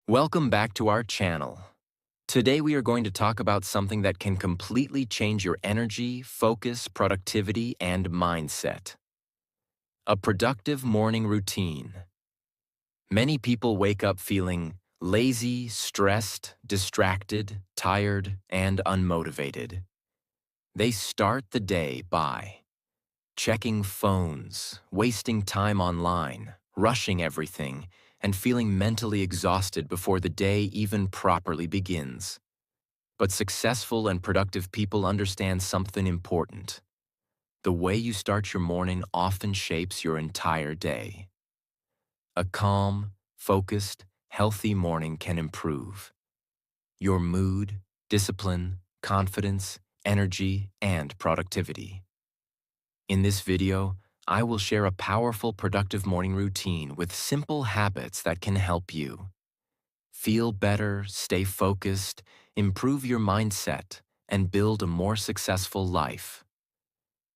Welcome back to our channel. Today we are going to talk about something that can completely change your energy, focus, productivity, and mindset. A productive morning routine. Many people wake up feeling lazy, stressed, distracted, tired, and unmotivated. They start the day by checking phones, wasting time online, rushing everything, and feeling mentally exhausted before the day even properly begins. But successful and productive people understand something important. The way you start your morning often shapes your entire day. A calm, focused, healthy morning can improve your mood, discipline, confidence, energy, and productivity. In this video, I will share a powerful productive morning routine with simple habits that can help you feel better, stay focused, improve your mindset, and build a more successful life.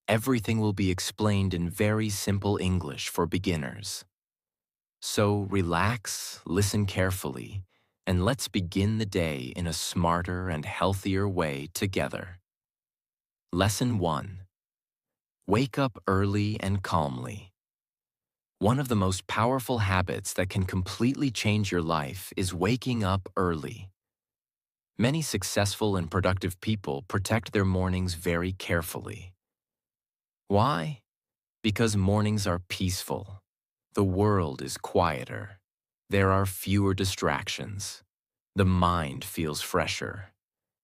Everything will be explained in very simple English for beginners. So relax, listen carefully, and let's begin the day in a smarter and healthier way together. Lesson 1. Wake up early and calmly. One of the most powerful habits that can completely change your life is waking up early. Many successful and productive people protect their mornings very carefully. Why? Because mornings are peaceful. The world is quieter. There are fewer distractions. The mind feels fresher,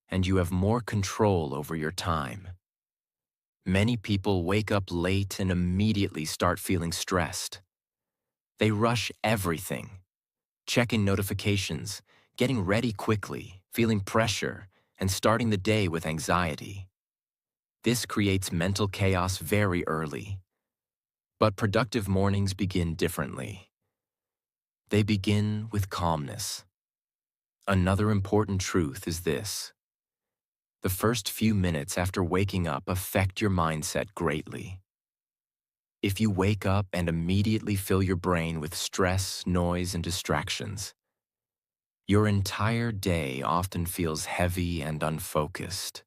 and you have more control over your time. Many people wake up late and immediately start feeling stressed. They rush everything, checking notifications, getting ready quickly, feeling pressure, and starting the day with anxiety. This creates mental chaos very early. But productive mornings begin differently. They begin with calmness. Another important truth is this. The first few minutes after waking up affect your mindset greatly. If you wake up and immediately fill your brain with stress, noise, and distractions, your entire day often feels heavy and unfocused.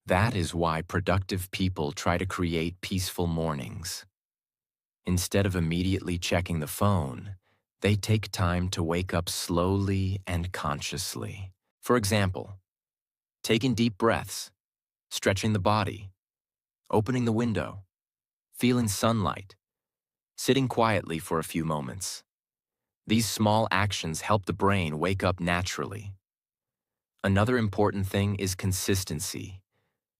That is why productive people try to create peaceful mornings. Instead of immediately checking the phone, they take time to wake up slowly and consciously. For example, taking deep breaths, stretching the body, opening the window, feeling sunlight, sitting quietly for a few moments. These small actions help the brain wake up naturally. Another important thing is consistency.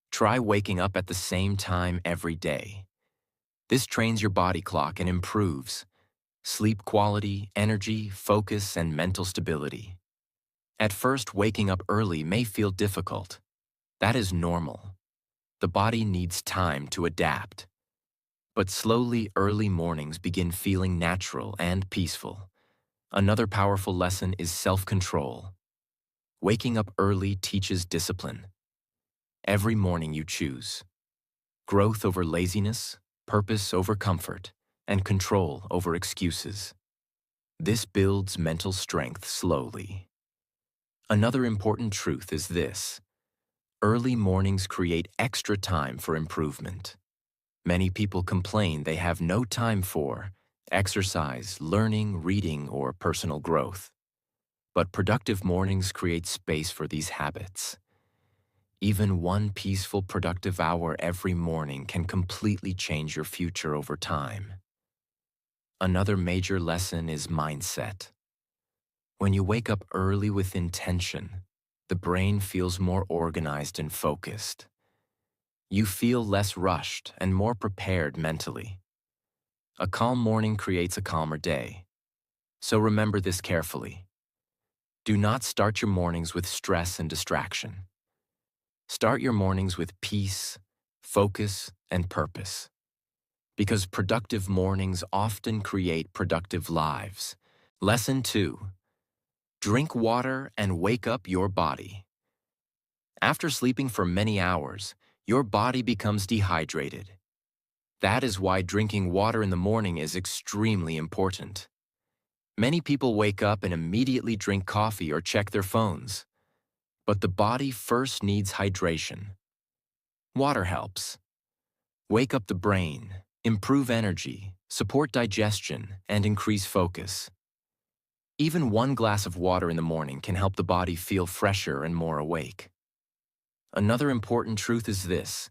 Try waking up at the same time every day. This trains your body clock and improves sleep quality, energy, focus, and mental stability. At first, waking up early may feel difficult. That is normal. The body needs time to adapt. But slowly, early mornings begin feeling natural and peaceful. Another powerful lesson is self-control. Waking up early teaches discipline. Every morning you choose growth over laziness, purpose over comfort, and control over excuses. This builds mental strength slowly. Another important truth is this. Early mornings create extra time for improvement. Many people complain they have no time for exercise, learning, reading, or personal growth. But productive mornings create space for these habits. Even one peaceful, productive hour every morning can completely change your future over time. Another major lesson is mindset. When you wake up early with intention, the brain feels more organized and focused. You feel less rushed and more prepared mentally. A calm morning creates a calmer day. So remember this carefully. Do not start your mornings with stress and distraction. Start your mornings with peace, focus, and purpose. Because productive mornings often create productive lives. Lesson 2. Drink water and wake up your body. After sleeping for many hours, your body becomes dehydrated. That is why drinking water in the morning is extremely important. Many people wake up and immediately drink coffee or check their phones. But the body first needs hydration. Water helps. Wake up the brain, improve energy, support digestion, and increase focus. Even one glass of water in the morning can help the body feel fresher and more awake. Another important truth is this: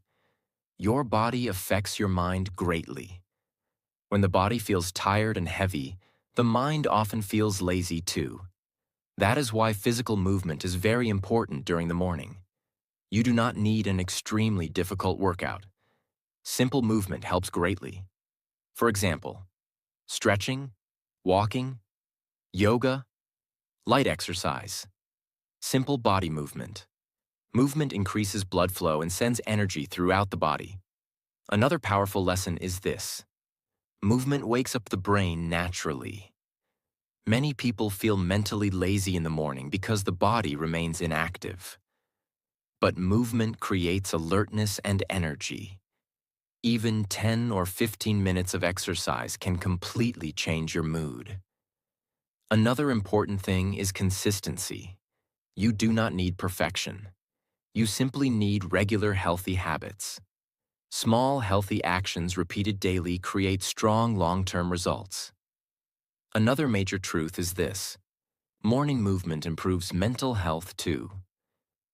your body affects your mind greatly. When the body feels tired and heavy, the mind often feels lazy too. That is why physical movement is very important during the morning. You do not need an extremely difficult workout. Simple movement helps greatly. For example, stretching, walking, yoga, light exercise, simple body movement. Movement increases blood flow and sends energy throughout the body. Another powerful lesson is this: movement wakes up the brain naturally. Many people feel mentally lazy in the morning because the body remains inactive. But movement creates alertness and energy. Even 10 or 15 minutes of exercise can completely change your mood. Another important thing is consistency. You do not need perfection. You simply need regular healthy habits. Small healthy actions repeated daily create strong long-term results. Another major truth is this: morning movement improves mental health too.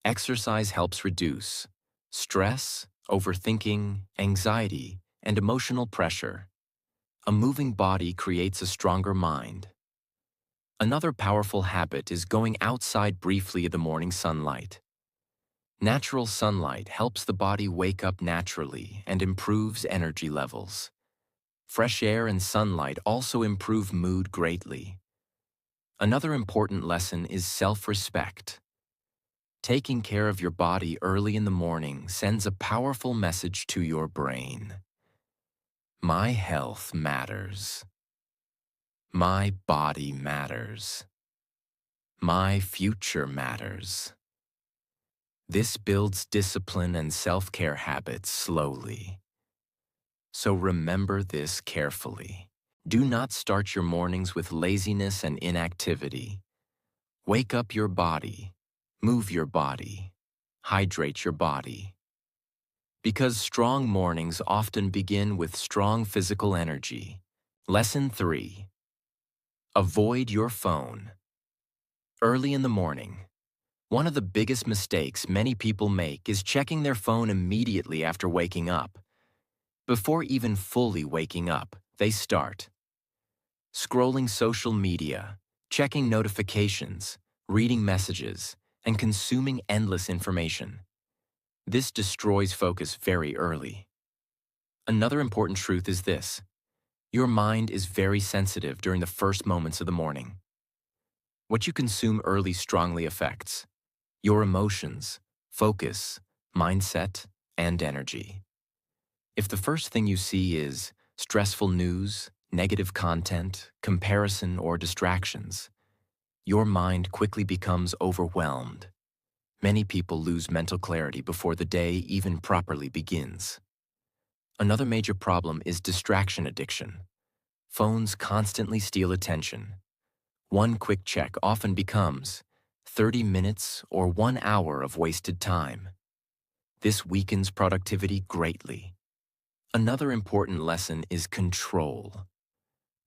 Exercise helps reduce stress, overthinking, anxiety, and emotional pressure. A moving body creates a stronger mind. Another powerful habit is going outside briefly in the morning sunlight. Natural sunlight helps the body wake up naturally and improves energy levels. Fresh air and sunlight also improve mood greatly. Another important lesson is self-respect. Taking care of your body early in the morning sends a powerful message to your brain. My health matters. My body matters. My future matters. This builds discipline and self-care habits slowly. So remember this carefully. Do not start your mornings with laziness and inactivity. Wake up your body, move your body, hydrate your body. Because strong mornings often begin with strong physical energy. Lesson 3. Avoid your phone. Early in the morning, one of the biggest mistakes many people make is checking their phone immediately after waking up. Before even fully waking up, they start scrolling social media, checking notifications, reading messages, and consuming endless information. This destroys focus very early. Another important truth is this: your mind is very sensitive during the first moments of the morning. What you consume early strongly affects your emotions, focus, mindset, and energy. If the first thing you see is stressful news, negative content, comparison, or distractions, your mind quickly becomes overwhelmed. Many people lose mental clarity before the day even properly begins. Another major problem is distraction addiction. Phones constantly steal attention. One quick check often becomes 30 minutes or 1 hour of wasted time. This weakens productivity greatly. Another important lesson is control.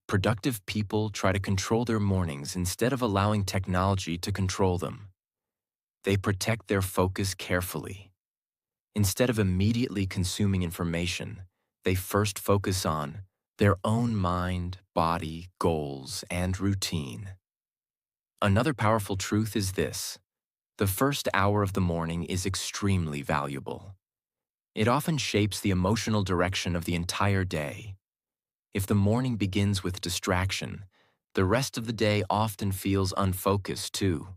Productive people try to control their mornings instead of allowing technology to control them. They protect their focus carefully. Instead of immediately consuming information, they first focus on their own mind, body, goals, and routine. Another powerful truth is this: the first hour of the morning is extremely valuable. It often shapes the emotional direction of the entire day. If the morning begins with distraction, the rest of the day often feels unfocused too.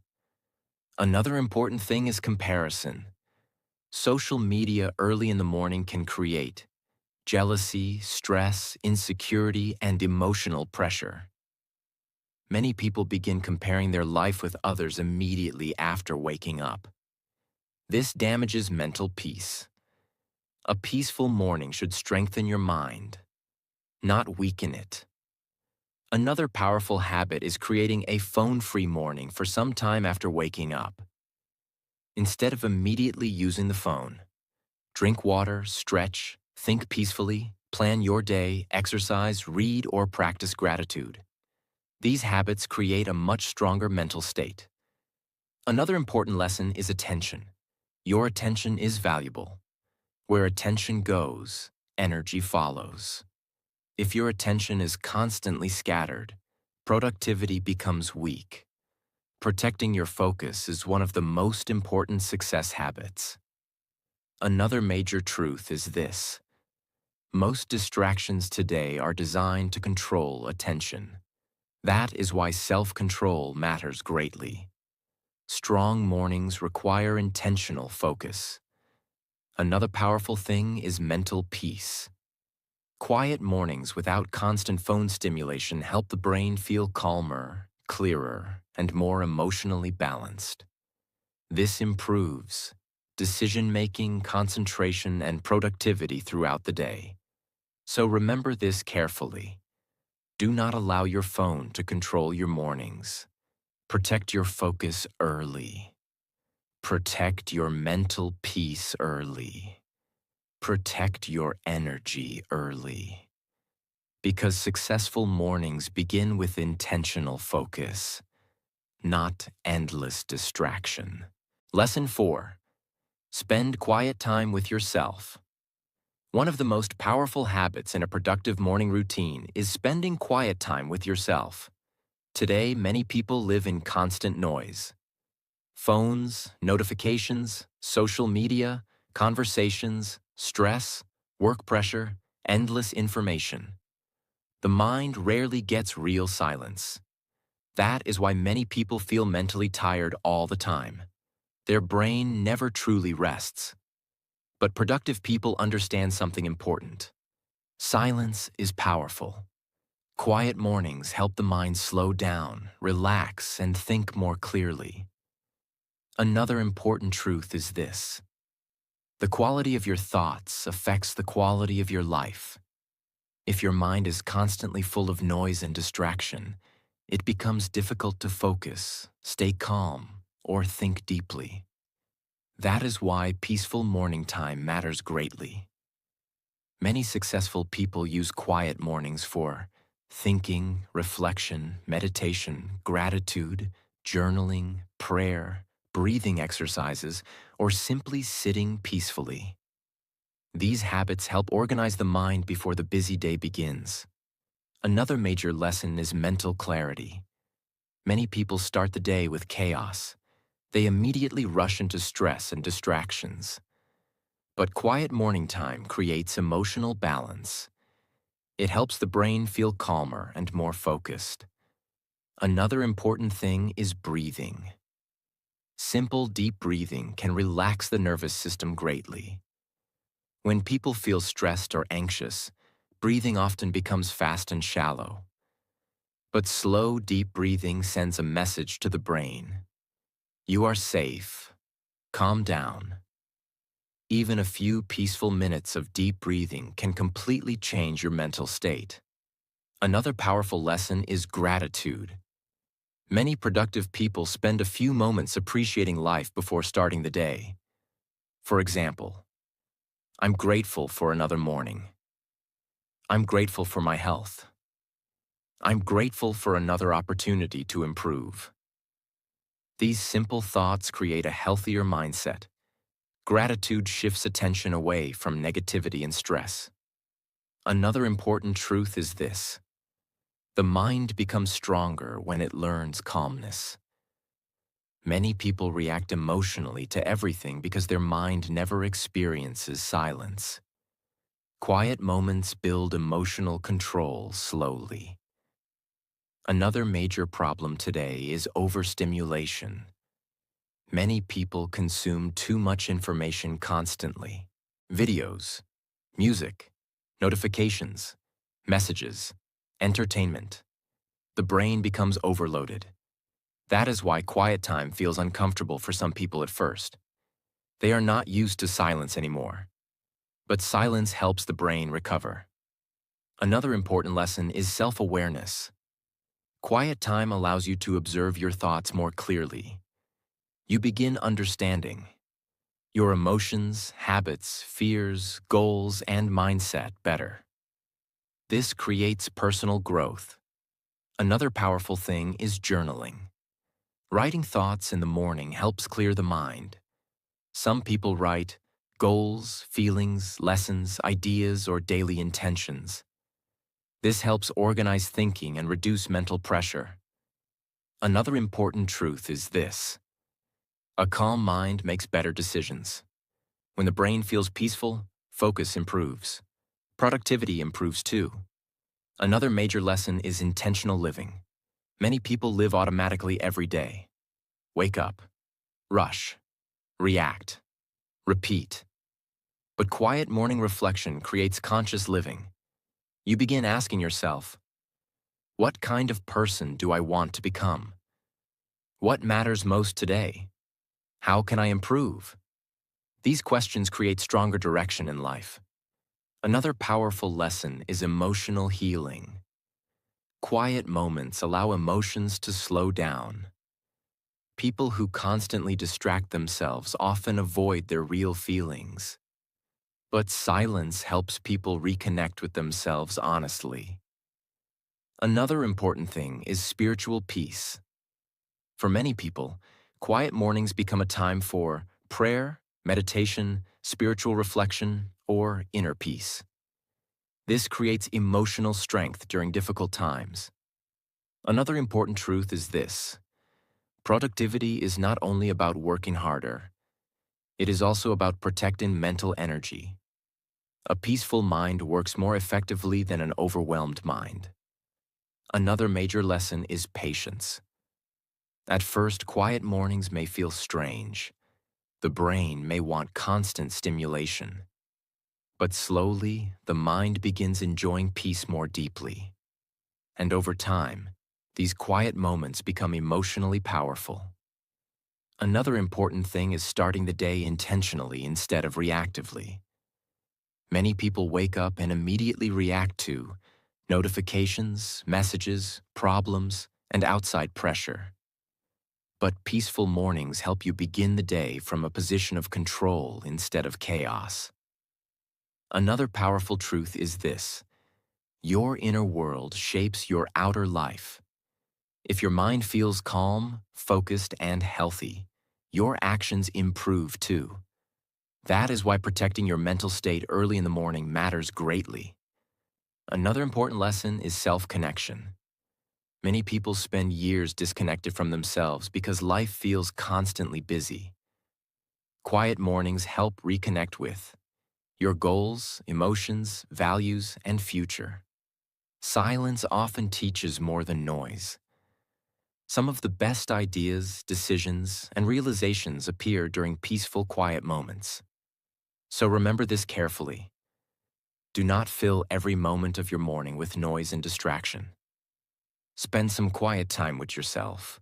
Another important thing is comparison. Social media early in the morning can create jealousy, stress, insecurity, and emotional pressure. Many people begin comparing their life with others immediately after waking up. This damages mental peace. A peaceful morning should strengthen your mind, not weaken it. Another powerful habit is creating a phone-free morning for some time after waking up. Instead of immediately using the phone, drink water, stretch, think peacefully, plan your day, exercise, read, or practice gratitude. These habits create a much stronger mental state. Another important lesson is attention. Your attention is valuable. Where attention goes, energy follows. If your attention is constantly scattered, productivity becomes weak. Protecting your focus is one of the most important success habits. Another major truth is this: most distractions today are designed to control attention. That is why self-control matters greatly. Strong mornings require intentional focus. Another powerful thing is mental peace. Quiet mornings without constant phone stimulation help the brain feel calmer, clearer, and more emotionally balanced. This improves decision-making, concentration, and productivity throughout the day. So remember this carefully. Do not allow your phone to control your mornings. Protect your focus early. Protect your mental peace early. Protect your energy early. Because successful mornings begin with intentional focus, not endless distraction. Lesson 4. Spend quiet time with yourself. One of the most powerful habits in a productive morning routine is spending quiet time with yourself. Today, many people live in constant noise. Phones, notifications, social media, conversations, stress, work pressure, endless information. The mind rarely gets real silence. That is why many people feel mentally tired all the time. Their brain never truly rests. But productive people understand something important. Silence is powerful. Quiet mornings help the mind slow down, relax, and think more clearly. Another important truth is this: the quality of your thoughts affects the quality of your life. If your mind is constantly full of noise and distraction, it becomes difficult to focus, stay calm, or think deeply. That is why peaceful morning time matters greatly. Many successful people use quiet mornings for thinking, reflection, meditation, gratitude, journaling, prayer, breathing exercises, or simply sitting peacefully. These habits help organize the mind before the busy day begins. Another major lesson is mental clarity. Many people start the day with chaos. They immediately rush into stress and distractions. But quiet morning time creates emotional balance. It helps the brain feel calmer and more focused. Another important thing is breathing. Simple, deep breathing can relax the nervous system greatly. When people feel stressed or anxious, breathing often becomes fast and shallow. But slow, deep breathing sends a message to the brain. You are safe. Calm down. Even a few peaceful minutes of deep breathing can completely change your mental state. Another powerful lesson is gratitude. Many productive people spend a few moments appreciating life before starting the day. For example, I'm grateful for another morning. I'm grateful for my health. I'm grateful for another opportunity to improve. These simple thoughts create a healthier mindset. Gratitude shifts attention away from negativity and stress. Another important truth is this: the mind becomes stronger when it learns calmness. Many people react emotionally to everything because their mind never experiences silence. Quiet moments build emotional control slowly. Another major problem today is overstimulation. Many people consume too much information constantly. Videos, music, notifications, messages, entertainment. The brain becomes overloaded. That is why quiet time feels uncomfortable for some people at first. They are not used to silence anymore. But silence helps the brain recover. Another important lesson is self-awareness. Quiet time allows you to observe your thoughts more clearly. You begin understanding your emotions, habits, fears, goals, and mindset better. This creates personal growth. Another powerful thing is journaling. Writing thoughts in the morning helps clear the mind. Some people write goals, feelings, lessons, ideas, or daily intentions. This helps organize thinking and reduce mental pressure. Another important truth is this: a calm mind makes better decisions. When the brain feels peaceful, focus improves. Productivity improves too. Another major lesson is intentional living. Many people live automatically every day. Wake up, rush, react, repeat. But quiet morning reflection creates conscious living. You begin asking yourself, what kind of person do I want to become? What matters most today? How can I improve? These questions create stronger direction in life. Another powerful lesson is emotional healing. Quiet moments allow emotions to slow down. People who constantly distract themselves often avoid their real feelings. But silence helps people reconnect with themselves honestly. Another important thing is spiritual peace. For many people, quiet mornings become a time for prayer, meditation, spiritual reflection, or inner peace. This creates emotional strength during difficult times. Another important truth is this: productivity is not only about working harder, it is also about protecting mental energy. A peaceful mind works more effectively than an overwhelmed mind. Another major lesson is patience. At first, quiet mornings may feel strange. The brain may want constant stimulation. But slowly, the mind begins enjoying peace more deeply. And over time, these quiet moments become emotionally powerful. Another important thing is starting the day intentionally instead of reactively. Many people wake up and immediately react to notifications, messages, problems, and outside pressure. But peaceful mornings help you begin the day from a position of control instead of chaos. Another powerful truth is this: your inner world shapes your outer life. If your mind feels calm, focused, and healthy, your actions improve too. That is why protecting your mental state early in the morning matters greatly. Another important lesson is self-connection. Many people spend years disconnected from themselves because life feels constantly busy. Quiet mornings help reconnect with your goals, emotions, values, and future. Silence often teaches more than noise. Some of the best ideas, decisions, and realizations appear during peaceful, quiet moments. So remember this carefully. Do not fill every moment of your morning with noise and distraction. Spend some quiet time with yourself.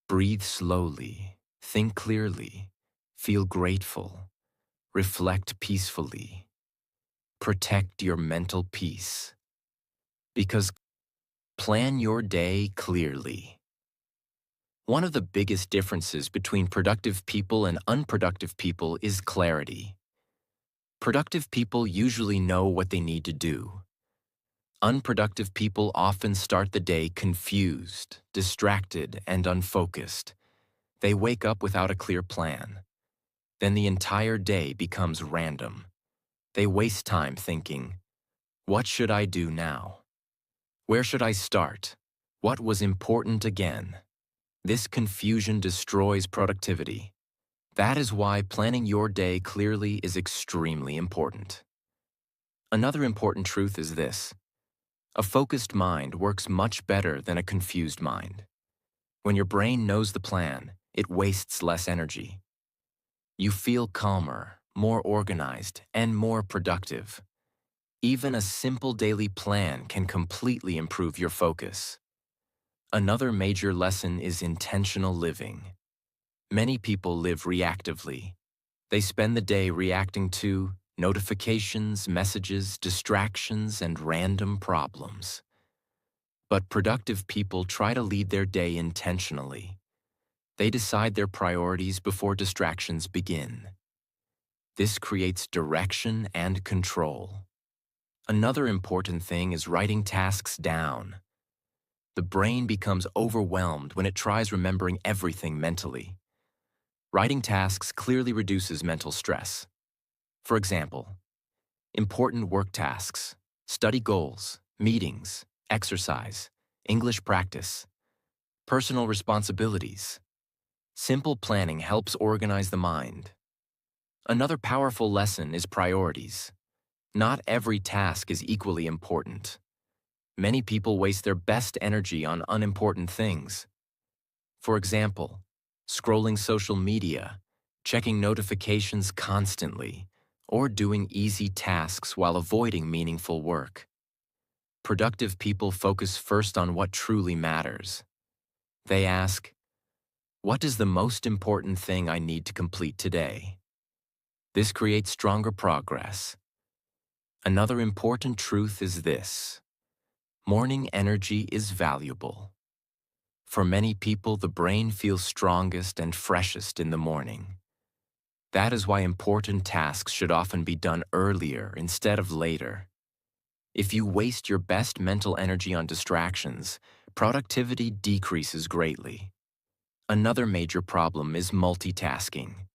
Breathe slowly, think clearly, feel grateful, reflect peacefully. Protect your mental peace. Because plan your day clearly. One of the biggest differences between productive people and unproductive people is clarity. Productive people usually know what they need to do. Unproductive people often start the day confused, distracted, and unfocused. They wake up without a clear plan. Then the entire day becomes random. They waste time thinking, what should I do now? Where should I start? What was important again? This confusion destroys productivity. That is why planning your day clearly is extremely important. Another important truth is this: a focused mind works much better than a confused mind. When your brain knows the plan, it wastes less energy. You feel calmer, more organized, and more productive. Even a simple daily plan can completely improve your focus. Another major lesson is intentional living. Many people live reactively. They spend the day reacting to notifications, messages, distractions, and random problems. But productive people try to lead their day intentionally. They decide their priorities before distractions begin. This creates direction and control. Another important thing is writing tasks down. The brain becomes overwhelmed when it tries remembering everything mentally. Writing tasks clearly reduces mental stress. For example, important work tasks, study goals, meetings, exercise, English practice, personal responsibilities. Simple planning helps organize the mind. Another powerful lesson is priorities. Not every task is equally important. Many people waste their best energy on unimportant things. For example, scrolling social media, checking notifications constantly, or doing easy tasks while avoiding meaningful work. Productive people focus first on what truly matters. They ask, what is the most important thing I need to complete today? This creates stronger progress. Another important truth is this: morning energy is valuable. For many people, the brain feels strongest and freshest in the morning. That is why important tasks should often be done earlier instead of later. If you waste your best mental energy on distractions, productivity decreases greatly. Another major problem is multitasking.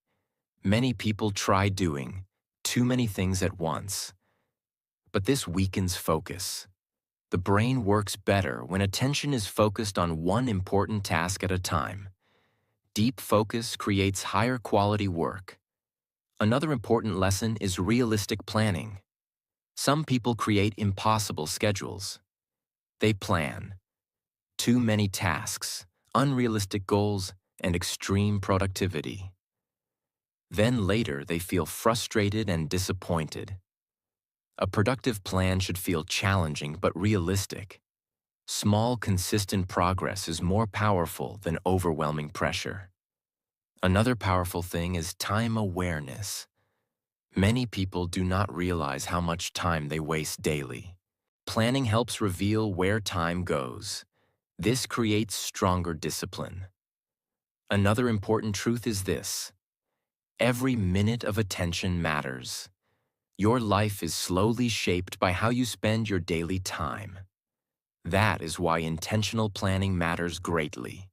Many people try doing too many things at once, but this weakens focus. The brain works better when attention is focused on one important task at a time. Deep focus creates higher quality work. Another important lesson is realistic planning. Some people create impossible schedules. They plan too many tasks, unrealistic goals, and extreme productivity. Then later they feel frustrated and disappointed. A productive plan should feel challenging but realistic. Small, consistent progress is more powerful than overwhelming pressure. Another powerful thing is time awareness. Many people do not realize how much time they waste daily. Planning helps reveal where time goes. This creates stronger discipline. Another important truth is this: every minute of attention matters. Your life is slowly shaped by how you spend your daily time. That is why intentional planning matters greatly.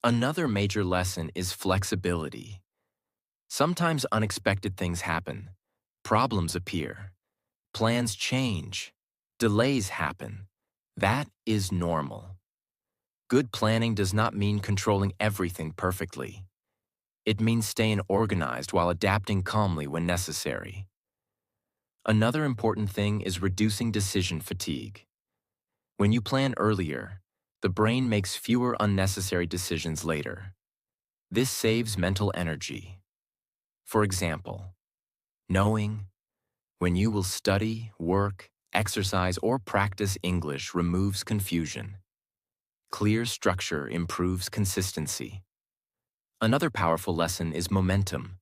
Another major lesson is flexibility. Sometimes unexpected things happen. Problems appear. Plans change. Delays happen. That is normal. Good planning does not mean controlling everything perfectly. It means staying organized while adapting calmly when necessary. Another important thing is reducing decision fatigue. When you plan earlier, the brain makes fewer unnecessary decisions later. This saves mental energy. For example, knowing when you will study, work, exercise, or practice English removes confusion. Clear structure improves consistency. Another powerful lesson is momentum.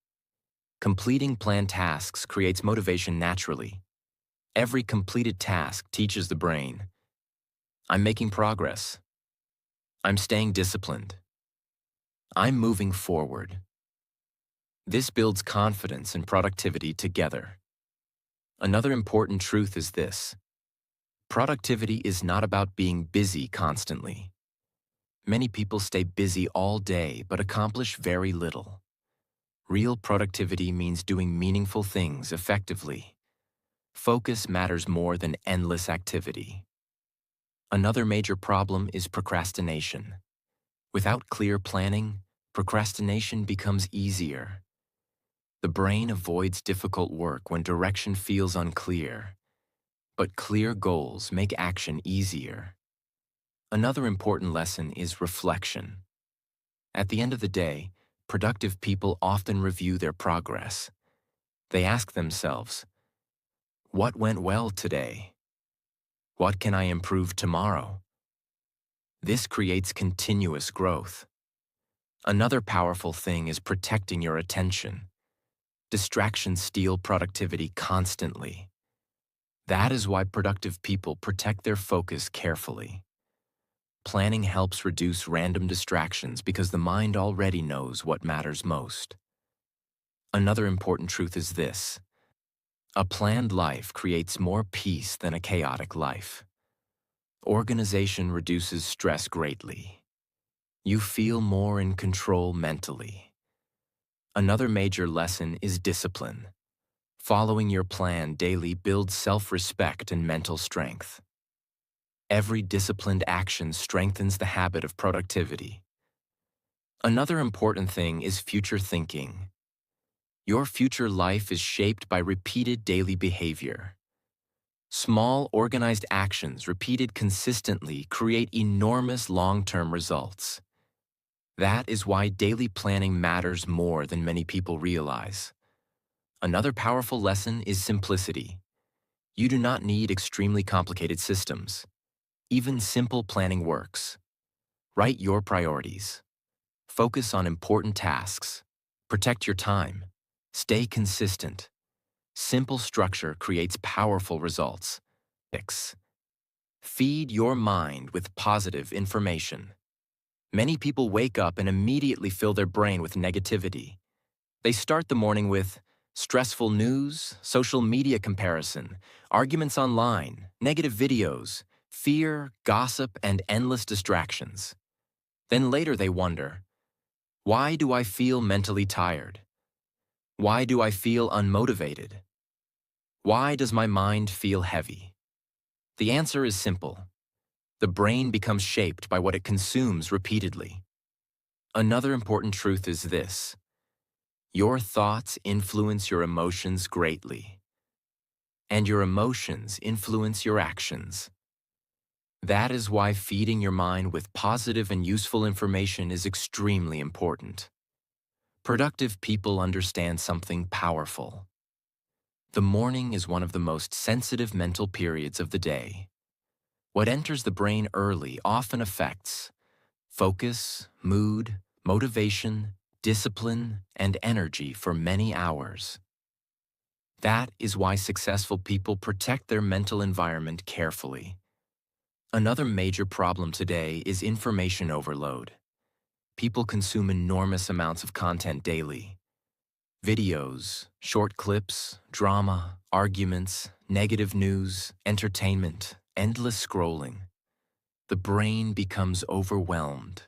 Completing planned tasks creates motivation naturally. Every completed task teaches the brain, I'm making progress. I'm staying disciplined. I'm moving forward. This builds confidence and productivity together. Another important truth is this: productivity is not about being busy constantly. Many people stay busy all day but accomplish very little. Real productivity means doing meaningful things effectively. Focus matters more than endless activity. Another major problem is procrastination. Without clear planning, procrastination becomes easier. The brain avoids difficult work when direction feels unclear, but clear goals make action easier. Another important lesson is reflection. At the end of the day, productive people often review their progress. They ask themselves, what went well today? What can I improve tomorrow? This creates continuous growth. Another powerful thing is protecting your attention. Distractions steal productivity constantly. That is why productive people protect their focus carefully. Planning helps reduce random distractions because the mind already knows what matters most. Another important truth is this: a planned life creates more peace than a chaotic life. Organization reduces stress greatly. You feel more in control mentally. Another major lesson is discipline. Following your plan daily builds self-respect and mental strength. Every disciplined action strengthens the habit of productivity. Another important thing is future thinking. Your future life is shaped by repeated daily behavior. Small, organized actions repeated consistently create enormous long-term results. That is why daily planning matters more than many people realize. Another powerful lesson is simplicity. You do not need extremely complicated systems. Even simple planning works. Write your priorities. Focus on important tasks. Protect your time. Stay consistent. Simple structure creates powerful results. 6. Feed your mind with positive information. Many people wake up and immediately fill their brain with negativity. They start the morning with stressful news, social media comparison, arguments online, negative videos, fear, gossip, and endless distractions. Then later they wonder, why do I feel mentally tired? Why do I feel unmotivated? Why does my mind feel heavy? The answer is simple. The brain becomes shaped by what it consumes repeatedly. Another important truth is this: your thoughts influence your emotions greatly, and your emotions influence your actions. That is why feeding your mind with positive and useful information is extremely important. Productive people understand something powerful. The morning is one of the most sensitive mental periods of the day. What enters the brain early often affects focus, mood, motivation, discipline, and energy for many hours. That is why successful people protect their mental environment carefully. Another major problem today is information overload. People consume enormous amounts of content daily. Videos, short clips, drama, arguments, negative news, entertainment, endless scrolling. The brain becomes overwhelmed,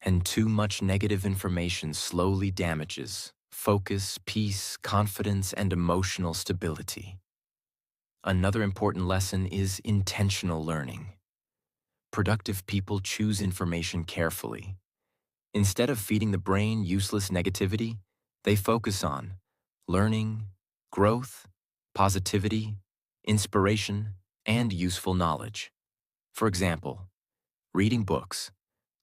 and too much negative information slowly damages focus, peace, confidence, and emotional stability. Another important lesson is intentional learning. Productive people choose information carefully. Instead of feeding the brain useless negativity, they focus on learning, growth, positivity, inspiration, and useful knowledge. For example, reading books,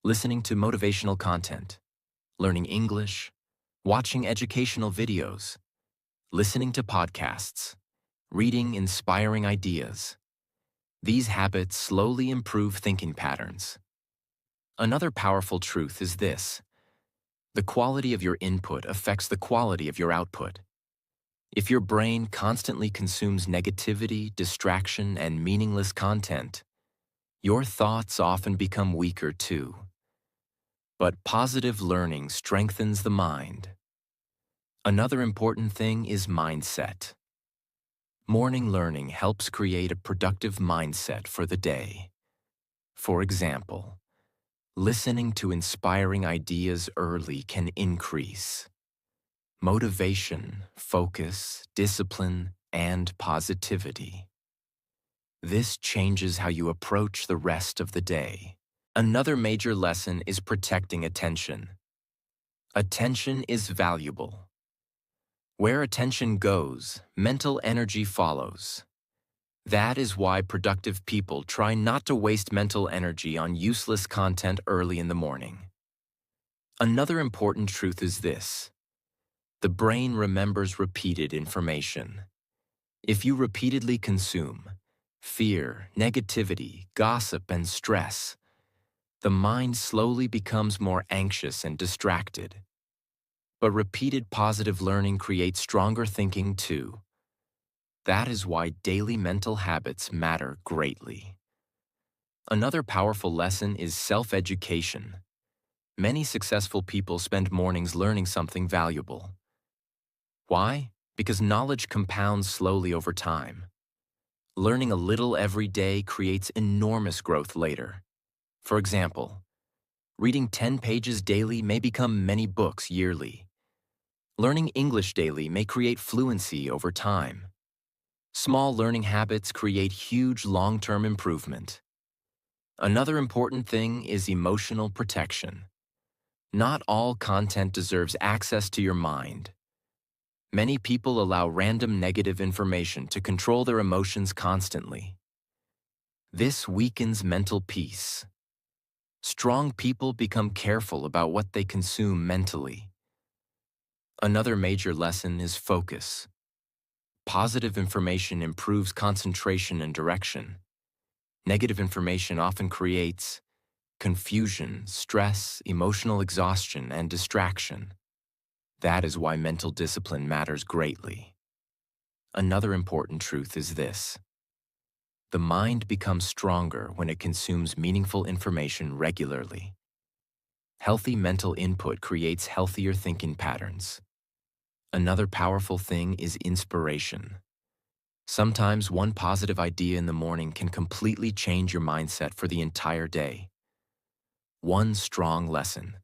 listening to motivational content, learning English, watching educational videos, listening to podcasts, reading inspiring ideas. These habits slowly improve thinking patterns. Another powerful truth is this: the quality of your input affects the quality of your output. If your brain constantly consumes negativity, distraction, and meaningless content, your thoughts often become weaker too. But positive learning strengthens the mind. Another important thing is mindset. Morning learning helps create a productive mindset for the day. For example, listening to inspiring ideas early can increase motivation, focus, discipline, and positivity. This changes how you approach the rest of the day. Another major lesson is protecting attention. Attention is valuable. Where attention goes, mental energy follows. That is why productive people try not to waste mental energy on useless content early in the morning. Another important truth is this: the brain remembers repeated information. If you repeatedly consume fear, negativity, gossip, and stress, the mind slowly becomes more anxious and distracted. But repeated positive learning creates stronger thinking too. That is why daily mental habits matter greatly. Another powerful lesson is self-education. Many successful people spend mornings learning something valuable. Why? Because knowledge compounds slowly over time. Learning a little every day creates enormous growth later. For example, reading 10 pages daily may become many books yearly. Learning English daily may create fluency over time. Small learning habits create huge long-term improvement. Another important thing is emotional protection. Not all content deserves access to your mind. Many people allow random negative information to control their emotions constantly. This weakens mental peace. Strong people become careful about what they consume mentally. Another major lesson is focus. Positive information improves concentration and direction. Negative information often creates confusion, stress, emotional exhaustion, and distraction. That is why mental discipline matters greatly. Another important truth is this: the mind becomes stronger when it consumes meaningful information regularly. Healthy mental input creates healthier thinking patterns. Another powerful thing is inspiration. Sometimes one positive idea in the morning can completely change your mindset for the entire day. One strong lesson,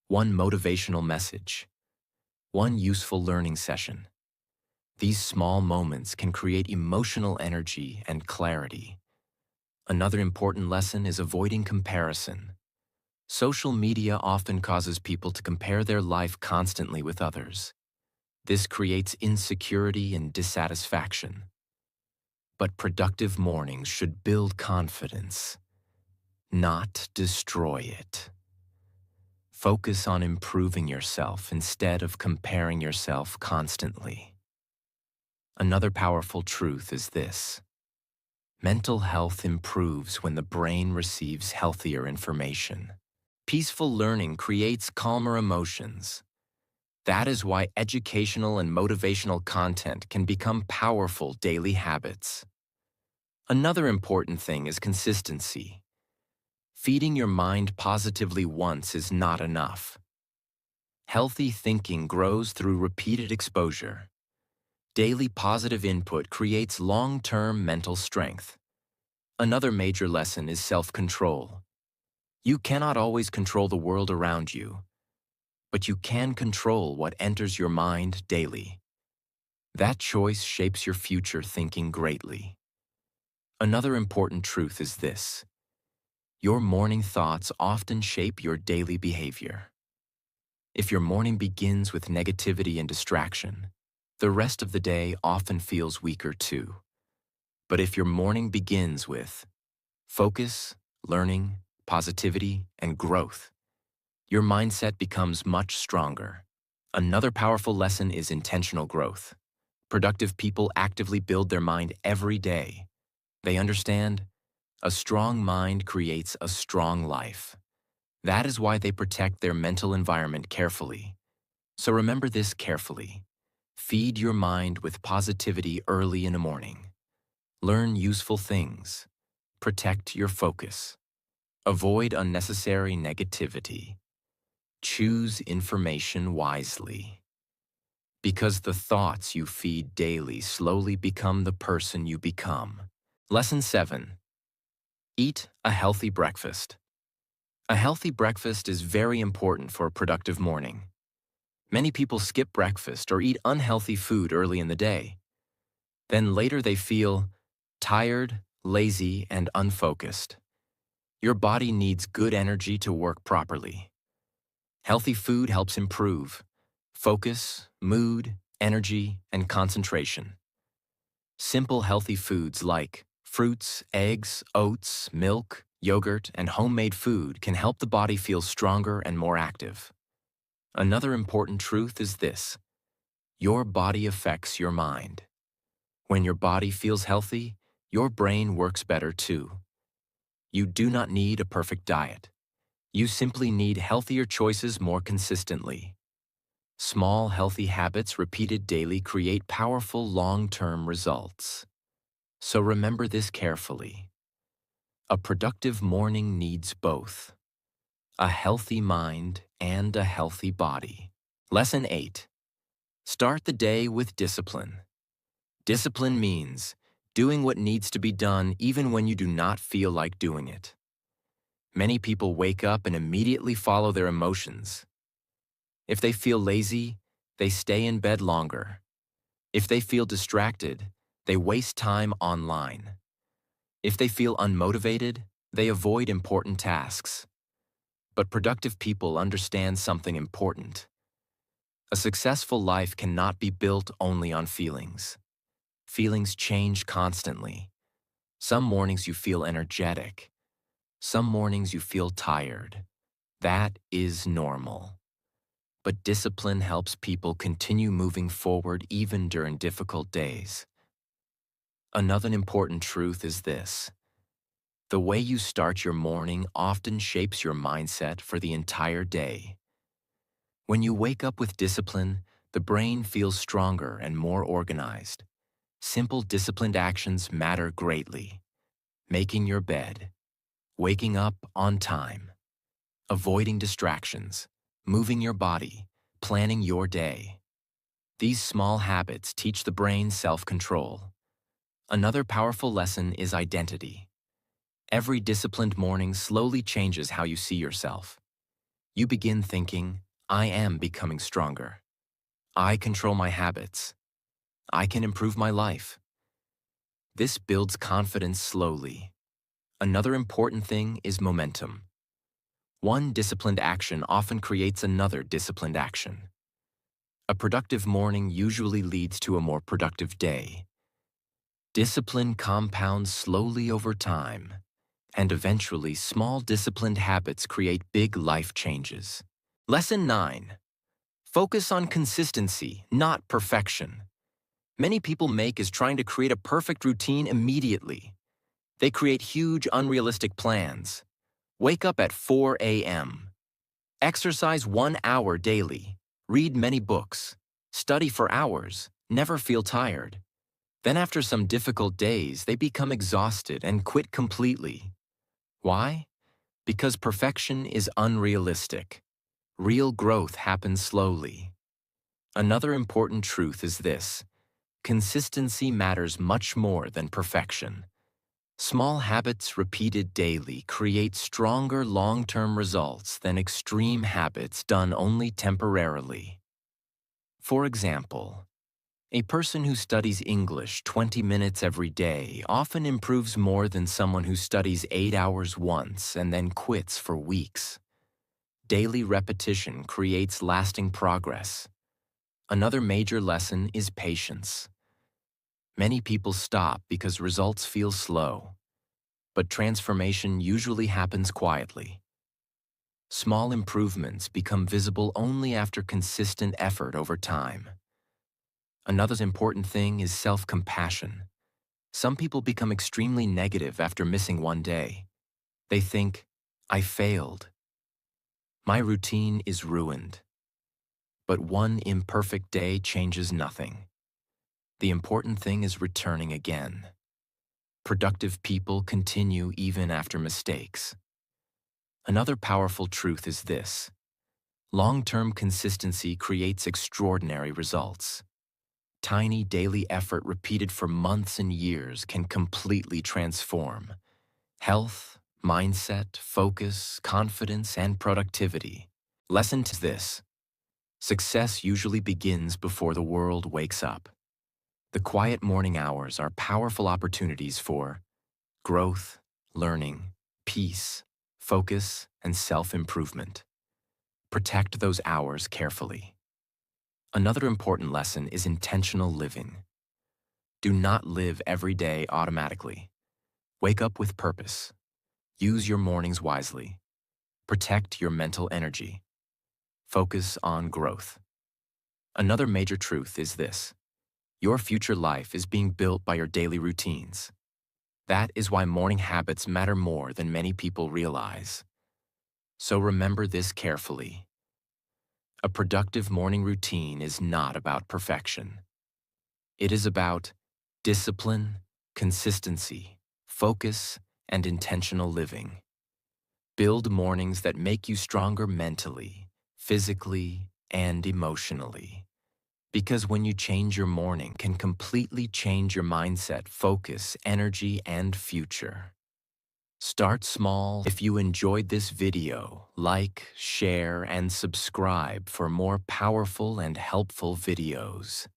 one motivational message, one useful learning session. These small moments can create emotional energy and clarity. Another important lesson is avoiding comparison. Social media often causes people to compare their life constantly with others. This creates insecurity and dissatisfaction. But productive mornings should build confidence, not destroy it. Focus on improving yourself instead of comparing yourself constantly. Another powerful truth is this: mental health improves when the brain receives healthier information. Peaceful learning creates calmer emotions. That is why educational and motivational content can become powerful daily habits. Another important thing is consistency. Feeding your mind positively once is not enough. Healthy thinking grows through repeated exposure. Daily positive input creates long-term mental strength. Another major lesson is self-control. You cannot always control the world around you, but you can control what enters your mind daily. That choice shapes your future thinking greatly. Another important truth is this: your morning thoughts often shape your daily behavior. If your morning begins with negativity and distraction, the rest of the day often feels weaker too. But if your morning begins with focus, learning, positivity, and growth, your mindset becomes much stronger. Another powerful lesson is intentional growth. Productive people actively build their mind every day. They understand a strong mind creates a strong life. That is why they protect their mental environment carefully. So remember this carefully. Feed your mind with positivity early in the morning. Learn useful things. Protect your focus. Avoid unnecessary negativity. Choose information wisely. Because the thoughts you feed daily slowly become the person you become. Lesson 7. Eat a healthy breakfast. A healthy breakfast is very important for a productive morning. Many people skip breakfast or eat unhealthy food early in the day. Then later they feel tired, lazy, and unfocused. Your body needs good energy to work properly. Healthy food helps improve focus, mood, energy, and concentration. Simple healthy foods like fruits, eggs, oats, milk, yogurt, and homemade food can help the body feel stronger and more active. Another important truth is this: your body affects your mind. When your body feels healthy, your brain works better too. You do not need a perfect diet. You simply need healthier choices more consistently. Small, healthy habits repeated daily create powerful long-term results. So remember this carefully. A productive morning needs both a healthy mind and a healthy body. Lesson 8. Start the day with discipline. Discipline means doing what needs to be done even when you do not feel like doing it. Many people wake up and immediately follow their emotions. If they feel lazy, they stay in bed longer. If they feel distracted, they waste time online. If they feel unmotivated, they avoid important tasks. But productive people understand something important. A successful life cannot be built only on feelings. Feelings change constantly. Some mornings you feel energetic. Some mornings you feel tired. That is normal. But discipline helps people continue moving forward even during difficult days. Another important truth is this. The way you start your morning often shapes your mindset for the entire day. When you wake up with discipline, the brain feels stronger and more organized. Simple disciplined actions matter greatly. Making your bed, waking up on time, avoiding distractions, moving your body, planning your day. These small habits teach the brain self-control. Another powerful lesson is identity. Every disciplined morning slowly changes how you see yourself. You begin thinking, I am becoming stronger. I control my habits. I can improve my life. This builds confidence slowly. Another important thing is momentum. One disciplined action often creates another disciplined action. A productive morning usually leads to a more productive day. Discipline compounds slowly over time, and eventually small disciplined habits create big life changes. Lesson 9. Focus on consistency, not perfection. Many people make is trying to create a perfect routine immediately. They create huge, unrealistic plans. Wake up at 4 a.m. Exercise 1 hour daily. Read many books. Study for hours. Never feel tired. Then after some difficult days, they become exhausted and quit completely. Why? Because perfection is unrealistic. Real growth happens slowly. Another important truth is this. Consistency matters much more than perfection. Small habits repeated daily create stronger long-term results than extreme habits done only temporarily. For example, a person who studies English 20 minutes every day often improves more than someone who studies 8 hours once and then quits for weeks. Daily repetition creates lasting progress. Another major lesson is patience. Many people stop because results feel slow, but transformation usually happens quietly. Small improvements become visible only after consistent effort over time. Another important thing is self-compassion. Some people become extremely negative after missing one day. They think, I failed. My routine is ruined. But one imperfect day changes nothing. The important thing is returning again. Productive people continue even after mistakes. Another powerful truth is this. Long-term consistency creates extraordinary results. Tiny daily effort repeated for months and years can completely transform health, mindset, focus, confidence, and productivity. Lesson to this. Success usually begins before the world wakes up. The quiet morning hours are powerful opportunities for growth, learning, peace, focus, and self-improvement. Protect those hours carefully. Another important lesson is intentional living. Do not live every day automatically. Wake up with purpose. Use your mornings wisely. Protect your mental energy. Focus on growth. Another major truth is this. Your future life is being built by your daily routines. That is why morning habits matter more than many people realize. So remember this carefully. A productive morning routine is not about perfection. It is about discipline, consistency, focus, and intentional living. Build mornings that make you stronger mentally, physically, and emotionally. Because when you change your morning, can completely change your mindset, focus, energy, and future. Start small. If you enjoyed this video, like, share, and subscribe for more powerful and helpful videos.